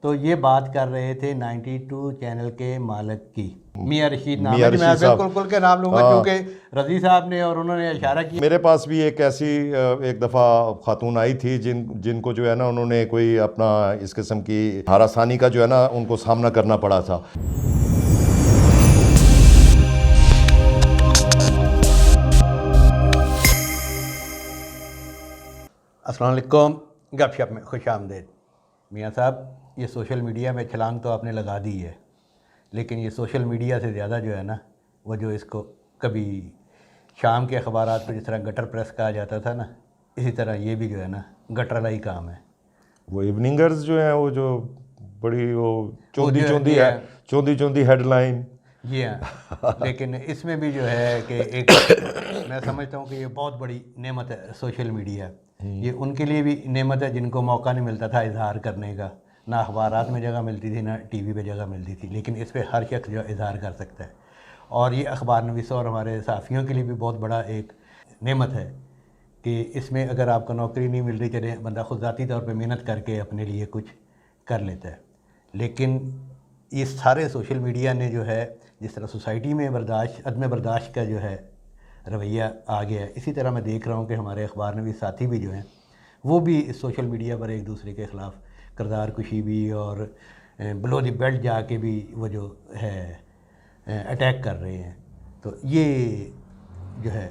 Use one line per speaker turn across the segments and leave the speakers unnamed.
तो ये बात कर रहे थे 92 चैनल के मालिक की, मियां रशीद नाम
मियां
है। मैं
रशीद
बिल्कुल खुल के नाम लूँगा
हाँ।
क्योंकि रज़ी साहब ने और उन्होंने इशारा किया।
मेरे पास भी एक ऐसी एक दफ़ा खातून आई थी जिनको जो है ना उन्होंने कोई अपना इस किस्म की हरासानी का जो है ना उनको सामना करना पड़ा था।
अस्सलाम वालेकुम, गपशप में खुश आमदेद। मियाँ साहब, ये सोशल मीडिया में छलांग तो आपने लगा दी है, लेकिन ये सोशल मीडिया से ज़्यादा जो है ना वो जो इसको कभी शाम के अखबारात पर जिस तरह गटर प्रेस कहा जाता था ना, इसी तरह ये भी जो है ना गटर वाला ही काम है।
वो इवनिंगर्स जो हैं वो जो बड़ी वो चौंधी
जो
चौंधी
ये
है, चौंधी चौंधी हेडलाइन।
जी हाँ, लेकिन इसमें भी जो है कि एक मैं समझता हूँ कि ये बहुत बड़ी नेमत है सोशल मीडिया। ये उनके लिए भी नेमत है जिनको मौका नहीं मिलता था इजहार करने का, ना अखबारात में जगह मिलती थी ना टीवी पे जगह मिलती थी, लेकिन इस पर हर शख्स जो इजहार कर सकता है। और ये अखबार नवीसों और हमारे सहाफ़ियों के लिए भी बहुत बड़ा एक नेमत है कि इसमें अगर आपको नौकरी नहीं मिल रही, चले बंदा खुद ज़ाती तौर पे मेहनत करके अपने लिए कुछ कर लेता है। लेकिन ये सारे सोशल मीडिया ने जो है जिस तरह सोसाइटी में अदम बर्दाश्त का जो है रवैया आ गया है, इसी तरह मैं देख रहा हूँ कि हमारे अखबार नवीस साथी भी जो हैं वो भी सोशल मीडिया पर एक दूसरे के ख़िलाफ़ किरदार कुशी भी और बिलो द बेल्ट जाके भी वो जो है अटैक कर रहे हैं। तो ये जो है,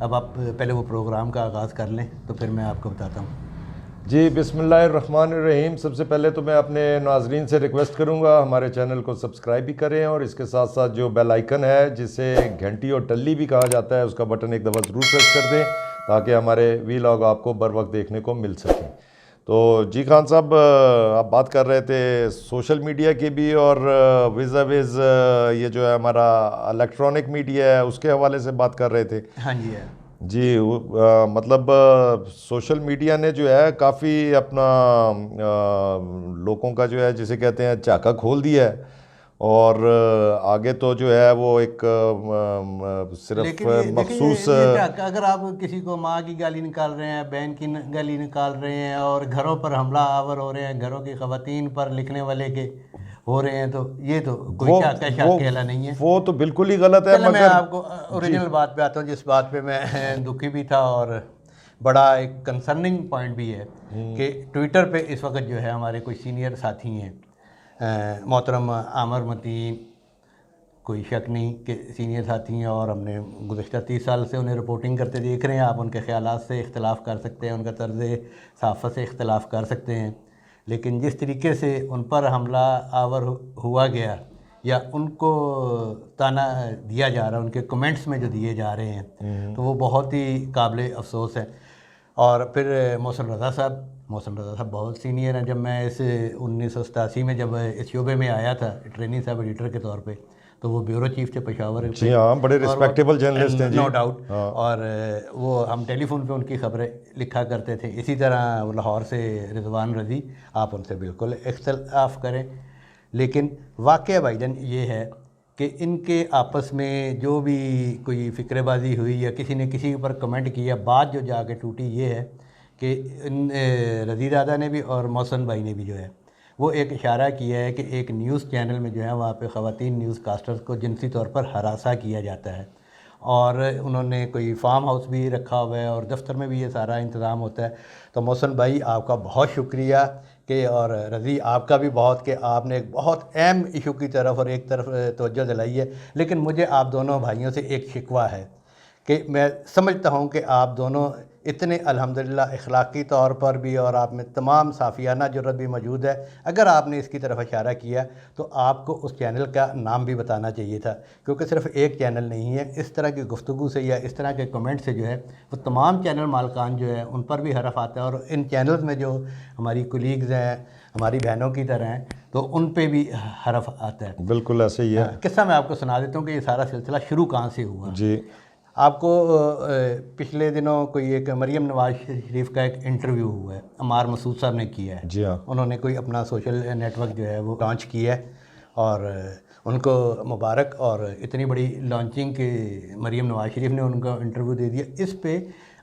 अब आप पहले वो प्रोग्राम का आगाज़ कर लें तो फिर मैं आपको बताता हूँ।
जी बिस्मिल्लाहिर्रहमानिर्रहीम। सबसे पहले तो मैं अपने नाजरीन से रिक्वेस्ट करूंगा हमारे चैनल को सब्सक्राइब भी करें और इसके साथ साथ जो बेल आइकन है जिसे घंटी और टल्ली भी कहा जाता है उसका बटन एक दफ़ा ज़रूर प्रेस कर दें ताकि हमारे वीलॉग आपको बर वक्त देखने को मिल सकें। तो जी खान साहब, आप बात कर रहे थे सोशल मीडिया की भी और विज़ ये जो है हमारा इलेक्ट्रॉनिक मीडिया है उसके हवाले से बात कर रहे थे।
हाँ जी है
जी मतलब सोशल मीडिया ने जो है काफ़ी अपना लोगों का जो है जिसे कहते हैं झाका खोल दिया है और आगे तो जो है वो एक सिर्फ
लेकिन
मखसूस
अगर आप किसी को माँ की गाली निकाल रहे हैं, बहन की गाली निकाल रहे हैं और घरों पर हमला आवर हो रहे हैं, घरों की ख़वातीन पर लिखने वाले के हो रहे हैं, तो ये तो कोई शाखेला नहीं है।
वो तो बिल्कुल ही गलत है।
मगर मैं
मगर
आपको ओरिजिनल बात पे आता हूँ जिस बात पे मैं दुखी भी था और बड़ा एक कंसर्निंग पॉइंट भी है कि ट्विटर पे इस वक्त जो है हमारे कुछ सीनियर साथी हैं, मोहतरम आमिर मतीन, कोई शक नहीं कि सीनियर साथी हैं और हमने गुज़श्ता 30 साल से उन्हें रिपोर्टिंग करते देख रहे हैं। आप उनके ख़यालात से इख्तलाफ कर सकते हैं, उनका तर्ज़ सहाफ़त से इख्तलाफ कर सकते हैं, लेकिन जिस तरीके से उन पर हमला आवर हुआ गया या उनको ताना दिया जा रहा है, उनके कमेंट्स में जो दिए जा रहे हैं, तो वो बहुत ही काबिल अफसोस है। और फिर मोहसिन रज़ा साहब बहुत सीनियर हैं। जब मैं इस 1987 में जब इस शोबे में आया था ट्रेनिंग सब एडिटर के तौर पे, तो वो ब्यूरो चीफ थे पेशावर।
जी हाँ, बड़े रिस्पेक्टेबल जर्नलिस्ट हैं जी,
नो डाउट। और वो हम टेलीफोन पे उनकी खबरें लिखा करते थे। इसी तरह लाहौर से रिजवान रज़ी, आप उनसे बिल्कुल इख्तिलाफ करें, लेकिन वाक़या भाईजान ये है कि इनके आपस में जो भी कोई फ़िक्रबाजी हुई या किसी ने किसी के ऊपर कमेंट किया, बात जो जाके टूटी ये है कि रज़ी दादा ने भी और मोहसिन भाई ने भी जो है वो एक इशारा किया है कि एक न्यूज़ चैनल में जो है वहाँ पे ख़वातीन न्यूज़ कास्टर्स को जिनसी तौर पर हरासा किया जाता है और उन्होंने कोई फार्म हाउस भी रखा हुआ है और दफ्तर में भी ये सारा इंतज़ाम होता है। तो मोहसिन भाई आपका बहुत शुक्रिया कि, और रज़ी आपका भी बहुत, कि आपने एक बहुत अहम इशू की तरफ और एक तरफ तवज्जो दिलाई है। लेकिन मुझे आप दोनों भाइयों से एक शिकवा है कि मैं समझता हूँ कि आप दोनों इतने अल्हम्दुलिल्लाह इखलाकी तौर पर भी और आप में तमाम साफ़ियाना जुर्रत भी मौजूद है। अगर आपने इसकी तरफ इशारा किया तो आपको उस चैनल का नाम भी बताना चाहिए था, क्योंकि सिर्फ एक चैनल नहीं है। इस तरह की गुफ्तगू से या इस तरह के कमेंट से जो है वो तमाम चैनल मालकान जो है उन पर भी हरफ आता है और इन चैनल्स में जो हमारी कुलीग्स हैं, हमारी बहनों की तरह हैं, तो उन पे भी हरफ आता है।
बिल्कुल ऐसे ही है।
किस्सा मैं आपको सुना देता हूँ कि ये सारा सिलसिला शुरू कहाँ से हुआ
जी।
आपको पिछले दिनों कोई एक मरियम नवाज शरीफ का एक इंटरव्यू हुआ है, अमार मसूद साहब ने किया है।
जी हाँ,
उन्होंने कोई अपना सोशल नेटवर्क जो है वो लॉन्च किया है और उनको मुबारक। और इतनी बड़ी लॉन्चिंग के मरियम नवाज शरीफ ने उनका इंटरव्यू दे दिया। इस पे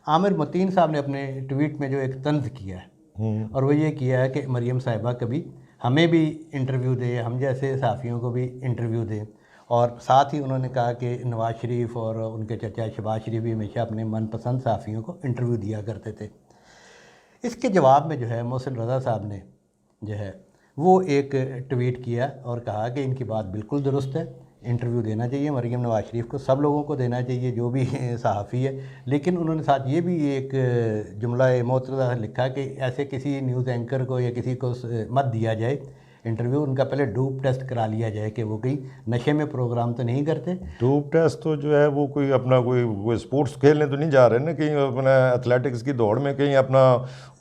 आमिर मतीन साहब ने अपने ट्वीट में जो एक तंज किया है और वो ये किया है कि मरियम साहिबा कभी हमें भी इंटरव्यू दे, हम जैसे सहाफ़ियों को भी इंटरव्यू दे। और साथ ही उन्होंने कहा कि नवाज़ शरीफ और उनके चचा शहबाज शरीफ भी हमेशा अपने मनपसंद सहाफ़ियों को इंटरव्यू दिया करते थे। इसके जवाब में जो है मोहसिन रज़ा साहब ने जो है वो एक ट्वीट किया और कहा कि इनकी बात बिल्कुल दुरुस्त है, इंटरव्यू देना चाहिए मरीम नवाज़ शरीफ को, सब लोगों को देना चाहिए जो भी सहाफ़ी है। लेकिन उन्होंने साथ ये भी एक जुमला मोतज़ा लिखा कि ऐसे किसी न्यूज़ एंकर को या किसी को मत दिया जाए इंटरव्यू, उनका पहले डोप टेस्ट करा लिया जाए कि वो कहीं नशे में प्रोग्राम तो नहीं करते।
डोप टेस्ट तो जो है वो कोई अपना कोई स्पोर्ट्स खेलने तो नहीं जा रहे ना, कहीं अपना एथलेटिक्स की दौड़ में कहीं अपना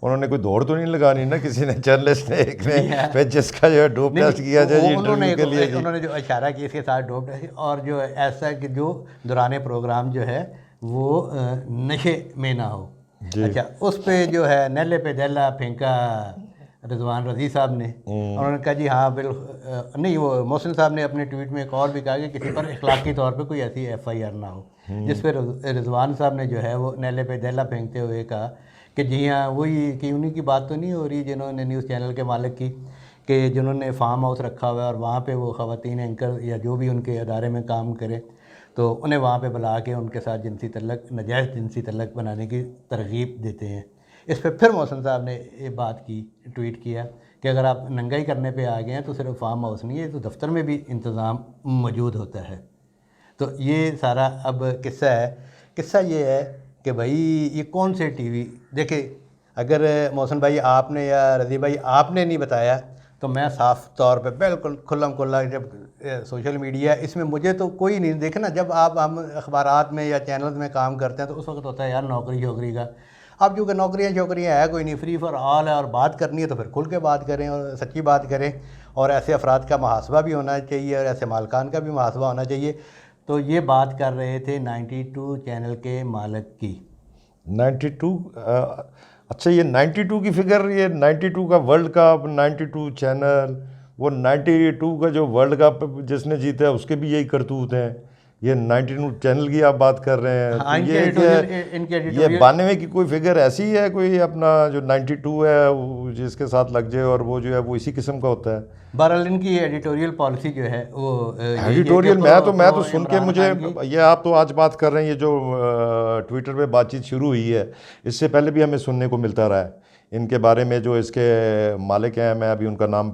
उन्होंने कोई दौड़ तो नहीं लगानी ना किसी ने, जर्नलिस्ट ने एक ने फिर जिसका जो है डोप टेस्ट किया जाए इंटरव्यू के लिए।
उन्होंने जो इशारा किया इसके साथ डोप टेस्ट, और जो ऐसा कि जो दौरान प्रोग्राम जो है वो नशे में ना हो। अच्छा, उस पे जो है नल्ले पे दल्ला फेंका रिजवान रज़ी साहब ने। उन्होंने कहा जी हाँ बिल्कुल नहीं, वो मोहसिन साहब ने अपने ट्वीट में एक और भी कहा कि किसी पर इखलाकी तौर पे कोई ऐसी FIR ना हो, जिस पर रिजवान साहब ने जो है वो नैले पे दहला फेंकते हुए कहा कि जी हाँ वही कि उन्हीं की बात तो नहीं हो रही जिन्होंने न्यूज़ चैनल के मालिक की, कि जिन्होंने फार्म हाउस रखा हुआ है और वहाँ पर वो ख़वातीन एंकर या जो भी उनके अदारे में काम करें तो उन्हें वहाँ पर बुला के उनके साथ जिनसी तल्लक, नाजायज़ जिनसी तल्लक बनाने की तरगीब देते हैं। इस पर फिर मोहसिन साहब ने ये बात की, ट्वीट किया कि अगर आप नंगाई करने पे आ गए हैं तो सिर्फ फार्म हाउस नहीं है, तो दफ्तर में भी इंतज़ाम मौजूद होता है। तो ये सारा अब किस्सा है। किस्सा ये है कि भाई ये कौन से TV देखिए, अगर मोहसिन भाई आपने या रज़ी भाई आपने नहीं बताया तो मैं साफ़ तौर पे बिल्कुल खुल्लम खुल्ला, जब सोशल मीडिया इसमें मुझे तो कोई नहीं देखना, जब हम अखबारात में या चैनल्स में काम करते हैं तो उस वक्त होता है यार नौकरी शौकरी का। अब चूँकि नौकरियाँ है कोई नहीं, फ्री फॉर ऑल है, और बात करनी है तो फिर खुल के बात करें और सच्ची बात करें, और ऐसे अफराद का मुहासबा भी होना चाहिए और ऐसे मालकान का भी मुहासबा होना चाहिए। तो ये बात कर रहे थे 92 चैनल के मालिक की।
92 अच्छा, ये 92 की फिगर, ये 92 का वर्ल्ड कप, 92 चैनल, वो 92 का जो वर्ल्ड कप जिसने जीता है उसके भी यही करतूत हैं। ये 92 चैनल की आप बात कर रहे हैं।
हाँ,
तो ये 92 की कोई फिगर ऐसी है कोई अपना जो 92 है जिसके साथ लग जाए और वो जो है वो इसी किस्म का होता है।
बहरहाल इनकी एडिटोरियल पॉलिसी जो है वो
एडिटोरियल मैं तो सुन के मुझे ये, आप तो आज बात कर रहे हैं, ये जो ट्विटर पे बातचीत शुरू हुई है इससे पहले भी हमें सुनने को मिलता रहा है इनके बारे में। जो इसके मालिक हैं, मैं अभी उनका नाम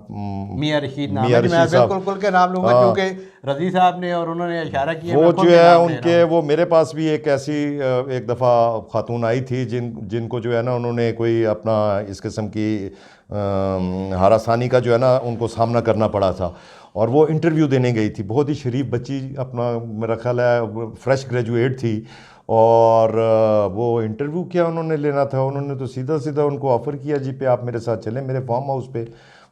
मियां रशीद नाम है, मैं बिल्कुल खुल के नाम लूँगा क्योंकि रज़ी साहब ने और उन्होंने इशारा किया,
वो जो है उनके, वो मेरे पास भी एक ऐसी एक दफ़ा खातून आई थी जिनको जो है ना उन्होंने कोई अपना इस किस्म की हरासानी का जो है ना उनको सामना करना पड़ा था, और वो इंटरव्यू देने गई थी। बहुत ही शरीफ बच्ची, अपना मेरा ख्याल है फ्रेश ग्रेजुएट थी, और वो इंटरव्यू क्या उन्होंने लेना था, उन्होंने तो सीधा सीधा उनको ऑफ़र किया जी पे आप मेरे साथ चलें मेरे फार्म हाउस पे।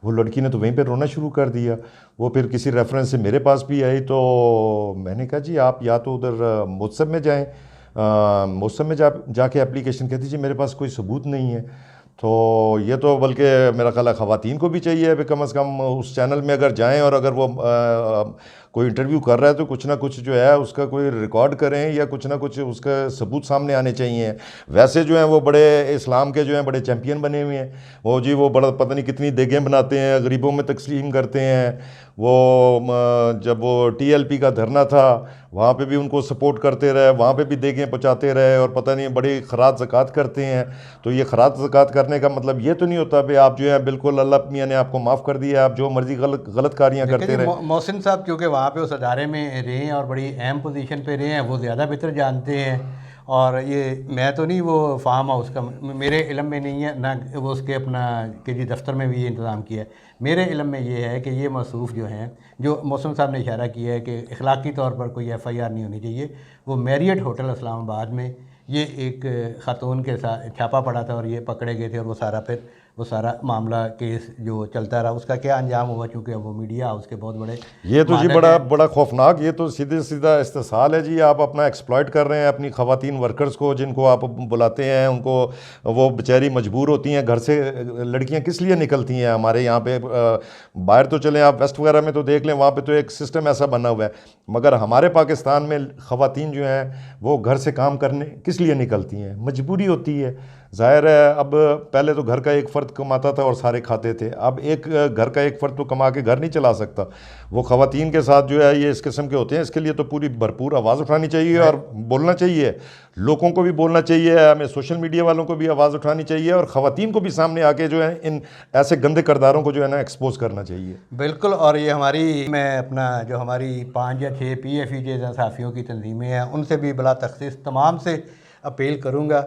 वो लड़की ने तो वहीं पे रोना शुरू कर दिया। वो फिर किसी रेफरेंस से मेरे पास भी आई, तो मैंने कहा जी आप या तो उधर मुत्सब में जाएँ, मुत्सब में जाके एप्लीकेशन, कहती जी मेरे पास कोई सबूत नहीं है। तो ये तो बल्कि मेरा ख्याल है ख़वातीन को भी चाहिए कि कम से कम उस चैनल में अगर जाएं और अगर वो कोई इंटरव्यू कर रहा है तो कुछ ना कुछ जो है उसका कोई रिकॉर्ड करें या कुछ ना कुछ उसका सबूत सामने आने चाहिए। वैसे जो हैं वो बड़े इस्लाम के जो हैं बड़े चैम्पियन बने हुए हैं, वो जी वो बड़ा पता नहीं कितनी देगें बनाते हैं, गरीबों में तकसीम करते हैं। वो जब वो TLP का धरना था वहाँ पे भी उनको सपोर्ट करते रहे, वहाँ पे भी देगें पहुँचाते रहे, और पता नहीं बड़ी खराज ज़कात करते हैं। तो ये खराज ज़कात करने का मतलब ये तो नहीं होता भाई आप जो है बिल्कुल अल्लाह मियाँ ने आपको माफ़ कर दिया, आप जो मर्ज़ी गलत कारियाँ करते रहे।
मोहसिन साहब क्योंकि वहाँ पे उस अदारे में रहे हैं और बड़ी अहम पोजीशन पे रहे हैं, वो ज़्यादा बेहतर जानते हैं। और ये मैं तो नहीं वो फार्म हाउस का मेरे इल्म में नहीं है, ना वो उसके अपना कि जी दफ्तर में भी ये इंतज़ाम किया है। मेरे इल्म में ये है कि ये मसरूफ़ जो हैं, जो मौसम साहब ने इशारा किया है कि इखलाकी तौर पर कोई FIR नहीं होनी चाहिए, वो मैरियट होटल इस्लामाबाद में ये एक खातून के साथ छापा पड़ा था और ये पकड़े गए थे, और वो सारा मामला केस जो चलता रहा उसका क्या अंजाम हुआ, चूँकि वो मीडिया हाउस के बहुत बड़े
ये तो जी बड़ा खौफनाक, ये तो सीधा इस्तेसाल है जी। आप अपना एक्सप्लॉइट कर रहे हैं अपनी ख़वातीन वर्कर्स को, जिनको आप बुलाते हैं उनको, वो बेचारी मजबूर होती हैं। घर से लड़कियां किस लिए निकलती हैं हमारे यहाँ पे, बाहर तो चलें आप वेस्ट वगैरह में तो देख लें, वहाँ पे तो एक सिस्टम ऐसा बना हुआ है, मगर हमारे पाकिस्तान में ख़वातीन जो हैं वो घर से काम करने किस लिए निकलती हैं, मजबूरी होती है। ज़ाहिर है अब पहले तो घर का एक फ़र्द कमाता था और सारे खाते थे, अब एक घर का एक फ़र्द तो कमा के घर नहीं चला सकता। वो ख़वातीन के साथ जो है ये इस किस्म के होते हैं, इसके लिए तो पूरी भरपूर आवाज़ उठानी चाहिए और बोलना चाहिए, लोगों को भी बोलना चाहिए, हमें सोशल मीडिया वालों को भी आवाज़ उठानी चाहिए और ख़वातीन को भी सामने आके जो है इन ऐसे गंदे किरदारों को जो है ना एक्सपोज करना चाहिए।
बिल्कुल। और ये हमारी, मैं अपना जो हमारी 5 या 6 PFI सहाफ़ियों की तंजीमें हैं उनसे भी बला तख़सीस तमाम से अपील करूँगा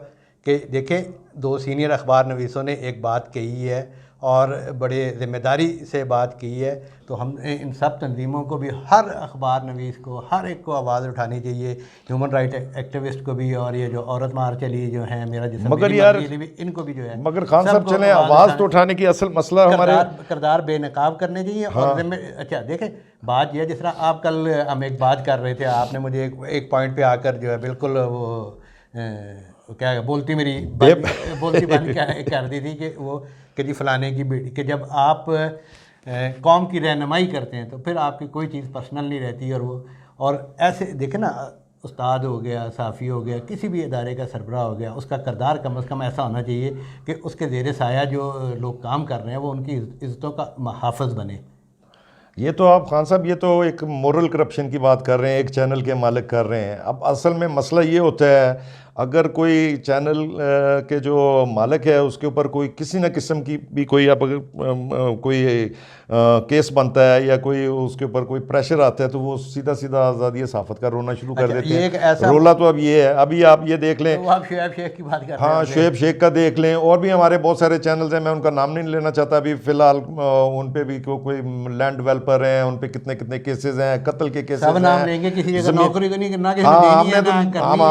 कि देखें, 2 सीनियर अखबार नवीसों ने एक बात कही है और बड़े ज़िम्मेदारी से बात की है, तो हमने इन सब तंजीमों को भी, हर अखबार नवीस को, हर एक को आवाज़ उठानी चाहिए, ह्यूमन राइट एक्टिविस्ट को भी, और ये जो औरत मार चली जो है मेरा जिस्म
मगर यार
इनको भी जो है,
मगर खान साहब चले आवाज़ तो उठाने की असल मसला हमारे
किरदार बेनकाब करने चाहिए। हाँ। और अच्छा देखें, बात यह, जिस तरह आप कल हम एक बात कर रहे थे, आपने मुझे एक पॉइंट पे आकर जो है बिल्कुल वो क्या बोलती बोलती बंद कर दी थी कि वो कि जी फलाने की बेटी, कि जब आप कौम की रहनुमाई करते हैं तो फिर आपकी कोई चीज़ पर्सनल नहीं रहती। और ऐसे देखें ना, उस्ताद हो गया, साफ़ी हो गया, किसी भी इदारे का सरबराह हो गया, उसका किरदार कम से कम ऐसा होना चाहिए कि उसके ज़ेर साया जो लोग काम कर रहे हैं वो उनकी इज़्ज़तों का मुहाफ़िज़ बने।
ये तो आप खान साहब, ये तो एक मोरल करप्शन की बात कर रहे हैं, एक चैनल के मालिक कर रहे हैं। अब असल में मसला ये होता है, अगर कोई चैनल के जो मालिक है उसके ऊपर कोई किसी न किस्म की भी कोई अब कोई केस बनता है या कोई उसके ऊपर कोई प्रेशर आता है तो वो सीधा सीधा आज़ादी सहाफ़त का रोना शुरू कर देते हैं। रोला तो अब ये है, अभी आप ये देख लें,
तो आप शुएब शेख की बात कर रहे हैं।
हाँ, शुएब शेख का देख लें, और भी हमारे बहुत सारे चैनल्स हैं, मैं उनका नाम नहीं लेना चाहता अभी फ़िलहाल। उन पे भी कोई लैंड डेवलपर हैं, उन पे कितने कितने केसेस हैं, कत्ल के केसेस हैं।
सब नाम लेंगे, किसी जगह नौकरी तो नहीं करना,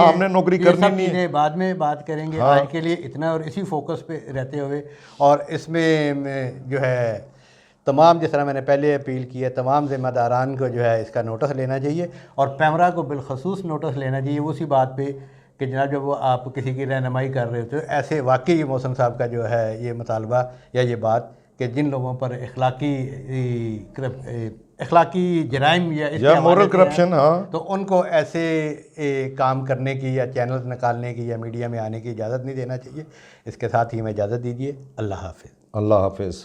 हमने नौकरी करनी नहीं है,
बाद में बात करेंगे। आज के लिए इतना, और इसी फोकस पे रहते हुए, और इसमें जो है तमाम, जिस तरह मैंने पहले अपील की है, तमाम ज़िम्मेदारान को जो है इसका नोटिस लेना चाहिए, और पैमरा को बिलखसूस नोटिस लेना चाहिए उसी बात पे कि जनाब जब वो आप किसी की रहनुमाई कर रहे होते हो, ऐसे वाकई मौसम साहब का जो है ये मुतालबा या ये बात कि जिन लोगों पर इखलाकी जराइम या
मोरल करप्शन, हाँ,
तो उनको ऐसे काम करने की या चैनल निकालने की या मीडिया में आने की इजाज़त नहीं देना चाहिए। इसके साथ ही मैं इजाज़त दीजिए। अल्लाह हाफ़िज़।
अल्लाह हाफ़िज़।